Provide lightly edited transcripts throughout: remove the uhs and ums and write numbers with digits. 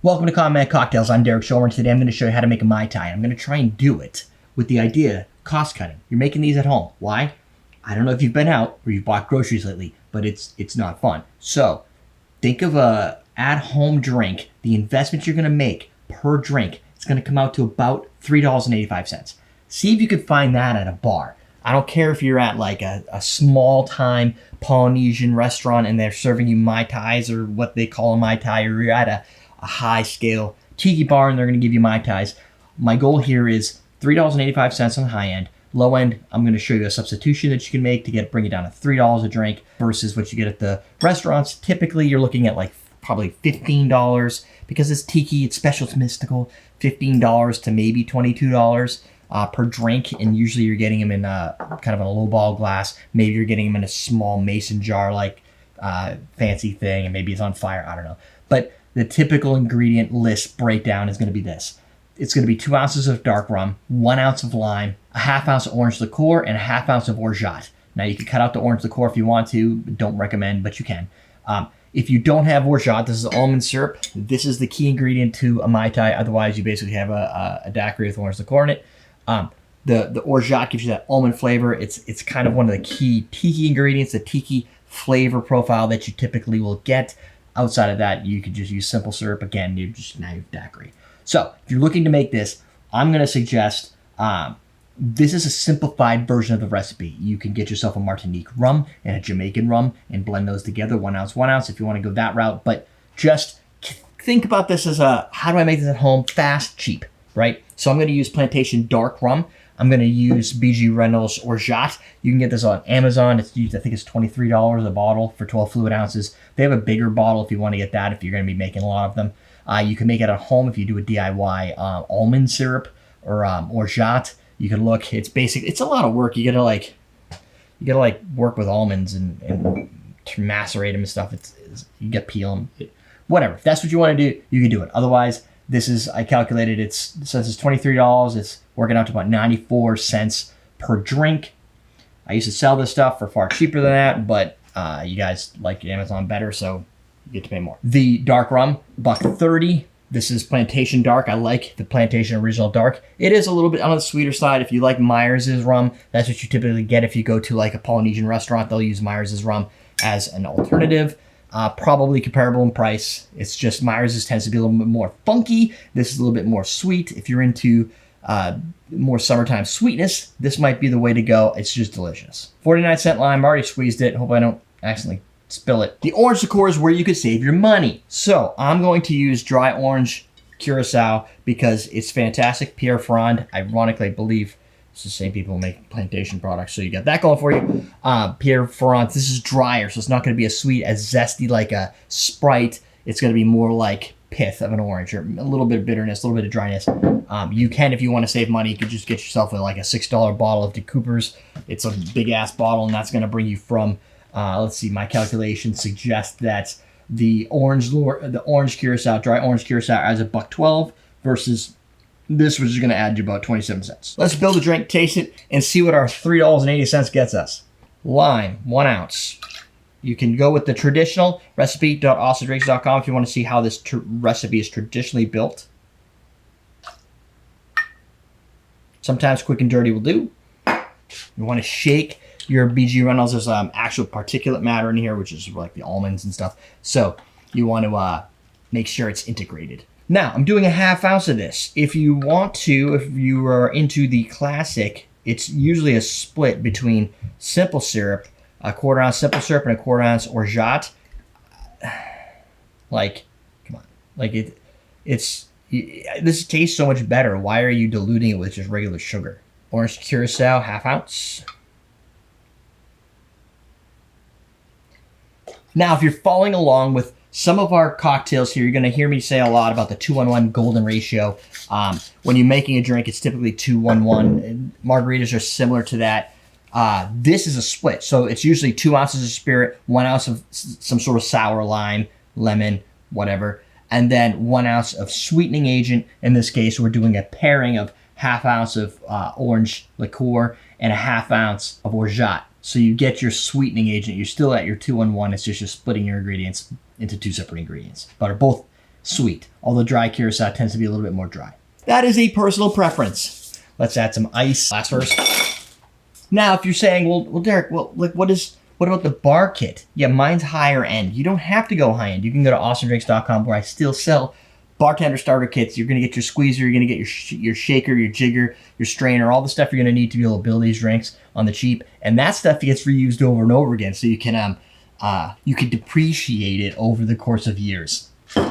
Welcome to Mai Tai Cocktails. I'm Derek Shulmer, and today I'm going to show you how to make a Mai Tai. I'm going to try and do it with the idea cost cutting. You're making these at home. Why? I don't know if you've been out or you've bought groceries lately, but it's not fun. So think of a at-home drink. The investment you're going to make per drink, it's going to come out to about $3.85. See if you could find that at a bar. I don't care if you're at like a small-time Polynesian restaurant and they're serving you Mai Tais or what they call a Mai Tai, or you're at a high-scale tiki bar and they're going to give you Mai Tais. My goal here is $3.85 on the high end. Low end, I'm going to show you a substitution that you can make to bring it down to $3 a drink versus what you get at the restaurants. Typically, you're looking at like probably $15 because it's tiki, it's special, it's mystical. $15 to maybe $22 per drink, and usually you're getting them in kind of a low ball glass. Maybe you're getting them in a small mason jar like fancy thing, and maybe it's on fire. I don't know. But the typical ingredient list breakdown is going to be this. It's going to be 2 ounces of dark rum, 1 ounce of lime, a half ounce of orange liqueur, and a half ounce of orgeat. Now you can cut out the orange liqueur if you want to. Don't recommend, but you can. If you don't have orgeat, this is almond syrup. This is the key ingredient to a Mai Tai. Otherwise, you basically have a daiquiri with orange liqueur in it. The orgeat gives you that almond flavor. It's kind of one of the key tiki ingredients, the tiki flavor profile that you typically will get. Outside of that, you could just use simple syrup. Again, now you have daiquiri. So if you're looking to make this, I'm going to suggest this is a simplified version of the recipe. You can get yourself a Martinique rum and a Jamaican rum and blend those together, 1 ounce, 1 ounce, if you want to go that route. But just think about this as how do I make this at home? Fast, cheap, right? So I'm going to use Plantation Dark Rum. I'm going to use BG Reynolds Orgeat. You can get this on Amazon. It's used, I think it's $23 a bottle for 12 fluid ounces. They have a bigger bottle if you want to get that, if you're going to be making a lot of them. You can make it at home if you do a DIY almond syrup or Orgeat. You can look. It's basic. It's a lot of work. You gotta work with almonds and macerate them and stuff. You got to peel them. Whatever. If that's what you want to do, you can do it. Otherwise, I calculated since it's $23, it's working out to about 94 cents per drink. I used to sell this stuff for far cheaper than that, but you guys like Amazon better, so you get to pay more. The dark rum, $1.30. This is Plantation Dark. I like the Plantation Original Dark. It is a little bit on the sweeter side. If you like Myers' rum, that's what you typically get if you go to like a Polynesian restaurant. They'll use Myers' rum as an alternative. Probably comparable in price. It's just Myers' tends to be a little bit more funky. This is a little bit more sweet. If you're into more summertime sweetness, this might be the way to go. It's just delicious. 49-cent lime. I already squeezed it. Hope I don't accidentally spill it. The orange liqueur is where you could save your money. So I'm going to use dry orange Curacao because it's fantastic. Pierre Ferrand, ironically, I believe it's the same people who make Plantation products, so you got that going for you. Pierre Ferrand, this is drier, so it's not going to be as sweet, as zesty like a Sprite. It's going to be more like pith of an orange, or a little bit of bitterness, a little bit of dryness. You can, if you want to save money, you could just get yourself a $6 bottle of De Cooper's. It's a big-ass bottle, and that's going to bring you from, let's see, my calculations suggest that the orange Curacao, dry orange Curacao, is $1.12 versus this, which is going to add you about 27 cents. Let's build a drink, taste it, and see what our $3.80 gets us. Lime, 1 ounce. You can go with the traditional recipe.awesomenedrinks.com if you want to see how this recipe is traditionally built. Sometimes quick and dirty will do. You want to shake your BG Reynolds. There's actual particulate matter in here, which is like the almonds and stuff. So you want to make sure it's integrated. Now, I'm doing a half ounce of this. If you want to, if you are into the classic, it's usually a split between simple syrup, a 1/4 ounce simple syrup and a 1/4 ounce orgeat. Like, come on. Like, this tastes so much better. Why are you diluting it with just regular sugar? Orange Curacao, half ounce. Now, if you're following along with some of our cocktails here, you're going to hear me say a lot about the 2-1-1 golden ratio. When you're making a drink, it's typically 2-1-1. Margaritas are similar to that. This is a split. So it's usually 2 ounces of spirit, 1 ounce of some sort of sour lime, lemon, whatever, and then 1 ounce of sweetening agent. In this case, we're doing a pairing of half ounce of orange liqueur and a half ounce of orgeat. So you get your sweetening agent. You're still at your 2-1-1. It's just you're splitting your ingredients into 2 separate ingredients, but are both sweet, although dry Curacao tends to be a little bit more dry. That is a personal preference. Let's add some ice. Last first. Now, if you're saying, well, Derek, well, like, what about the bar kit? Yeah, mine's higher end. You don't have to go high end. You can go to awesomedrinks.com where I still sell bartender starter kits. You're going to get your squeezer, you're going to get your shaker, your jigger, your strainer, all the stuff you're going to need to be able to build these drinks on the cheap. And that stuff gets reused over and over again, so you can depreciate it over the course of years. All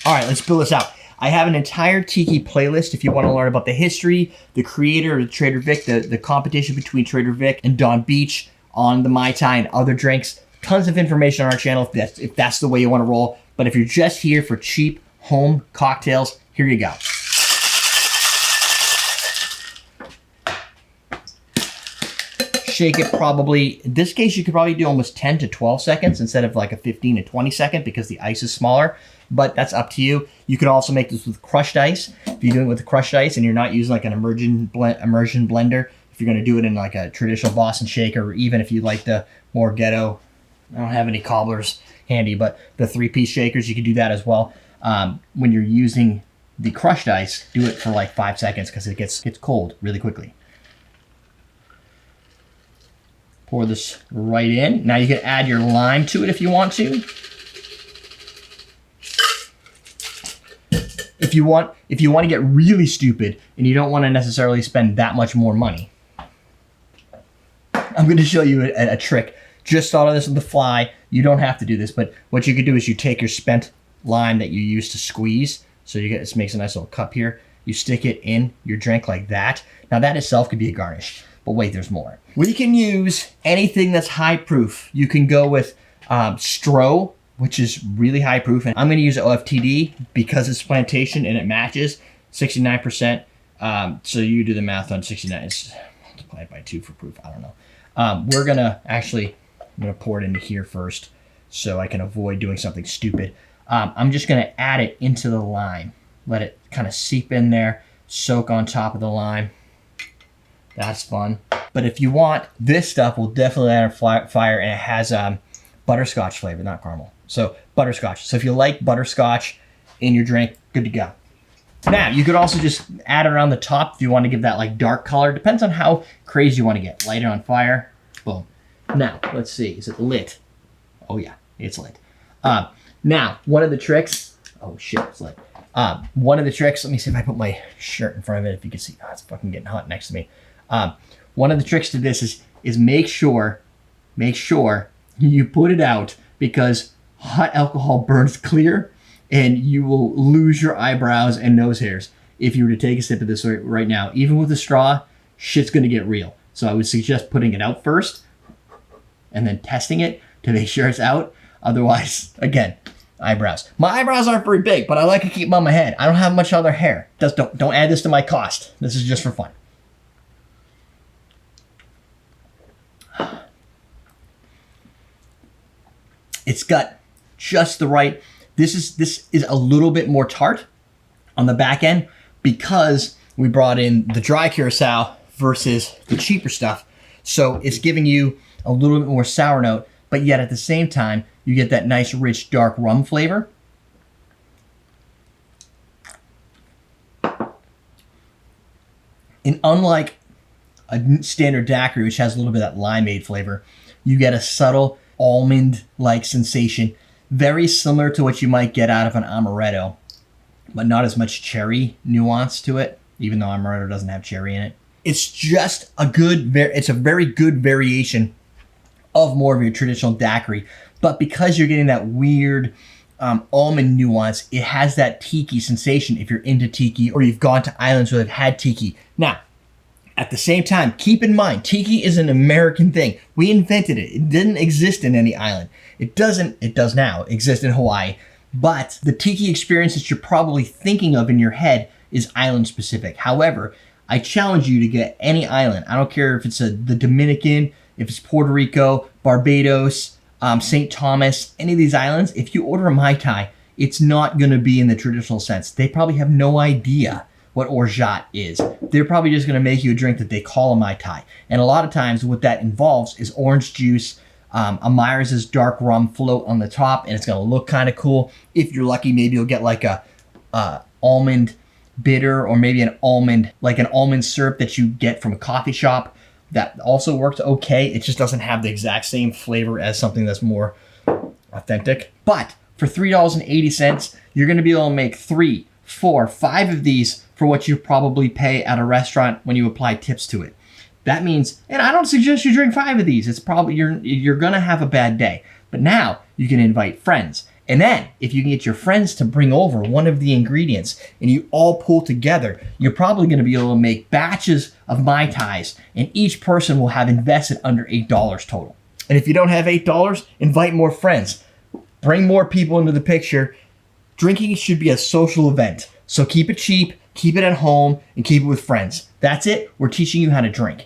right, let's build this out. I have an entire tiki playlist if you want to learn about the history, the creator of Trader Vic, the competition between Trader Vic and Don Beach on the Mai Tai and other drinks. Tons of information on our channel if that's the way you want to roll. But if you're just here for cheap home cocktails, here you go. Shake it probably, in this case, you could probably do almost 10 to 12 seconds instead of like a 15 to 20 second because the ice is smaller, but that's up to you. You could also make this with crushed ice. If you're doing it with crushed ice and you're not using like an immersion blender, if you're gonna do it in like a traditional Boston shaker, or even if you like the more ghetto, I don't have any cobblers handy, but the 3-piece shakers, you can do that as well. When you're using the crushed ice, do it for like 5 seconds because it gets cold really quickly. Pour this right in. Now you can add your lime to it if you want to. If you want to get really stupid and you don't want to necessarily spend that much more money, I'm going to show you a trick. Just thought of this on the fly. You don't have to do this, but what you could do is you take your spent lime that you use to squeeze. So you get, this makes a nice little cup here. You stick it in your drink like that. Now that itself could be a garnish. But wait, there's more. We can use anything that's high proof. You can go with Stro, which is really high proof. And I'm going to use OFTD because it's plantation and it matches 69%. So you do the math on 69. It's multiplied by 2 for proof. I don't know. We're going to actually, I'm going to pour it into here first so I can avoid doing something stupid. I'm just going to add it into the lime. Let it kind of seep in there, soak on top of the lime. That's fun. But if you want, this stuff will definitely add a fire, and it has butterscotch flavor, not caramel. So butterscotch. So if you like butterscotch in your drink, good to go. Now, you could also just add it around the top if you want to give that like dark color. Depends on how crazy you want to get. Light it on fire. Boom. Now, let's see. Is it lit? Oh yeah, it's lit. Now, one of the tricks, oh shit, it's lit. One of the tricks, let me see if I put my shirt in front of it, if you can see. Oh, it's fucking getting hot next to me. One of the tricks to this is make sure you put it out, because hot alcohol burns clear and you will lose your eyebrows and nose hairs if you were to take a sip of this right now. Even with a straw, shit's gonna get real. So I would suggest putting it out first and then testing it to make sure it's out. Otherwise, again, eyebrows. My eyebrows aren't very big, but I like to keep them on my head. I don't have much other hair. Don't add this to my cost. This is just for fun. It's got just the right, this is a little bit more tart on the back end because we brought in the dry Curacao versus the cheaper stuff. So it's giving you a little bit more sour note, but yet at the same time, you get that nice rich dark rum flavor. And unlike a standard daiquiri, which has a little bit of that limeade flavor, you get a subtle almond-like sensation, very similar to what you might get out of an amaretto, but not as much cherry nuance to it, even though amaretto doesn't have cherry in it. It's just it's a very good variation of more of your traditional daiquiri, but because you're getting that weird almond nuance, it has that tiki sensation if you're into tiki or you've gone to islands where they've had tiki. Now, at the same time, keep in mind, tiki is an American thing. We invented it. It didn't exist in any island. It does now exist in Hawaii, but the tiki experience that you're probably thinking of in your head is island specific. However, I challenge you to get any island. I don't care if it's the Dominican, if it's Puerto Rico, Barbados, St. Thomas, any of these islands. If you order a Mai Tai, it's not gonna be in the traditional sense. They probably have no idea what Orgeat is. They're probably just gonna make you a drink that they call a Mai Tai. And a lot of times what that involves is orange juice, a Myers' Dark Rum float on the top, and it's gonna look kind of cool. If you're lucky, maybe you'll get like a almond bitter, or maybe an almond syrup that you get from a coffee shop. That also works okay. It just doesn't have the exact same flavor as something that's more authentic. But for $3.80, you're gonna be able to make 3, 4, 5 of these for what you probably pay at a restaurant when you apply tips to it. That means, and I don't suggest you drink 5 of these. It's probably, you're gonna have a bad day. But now you can invite friends. And then if you can get your friends to bring over one of the ingredients and you all pull together, you're probably gonna be able to make batches of Mai Tais, and each person will have invested under $8 total. And if you don't have $8, invite more friends. Bring more people into the picture. Drinking should be a social event. So keep it cheap, keep it at home, and keep it with friends. That's it. We're teaching you how to drink.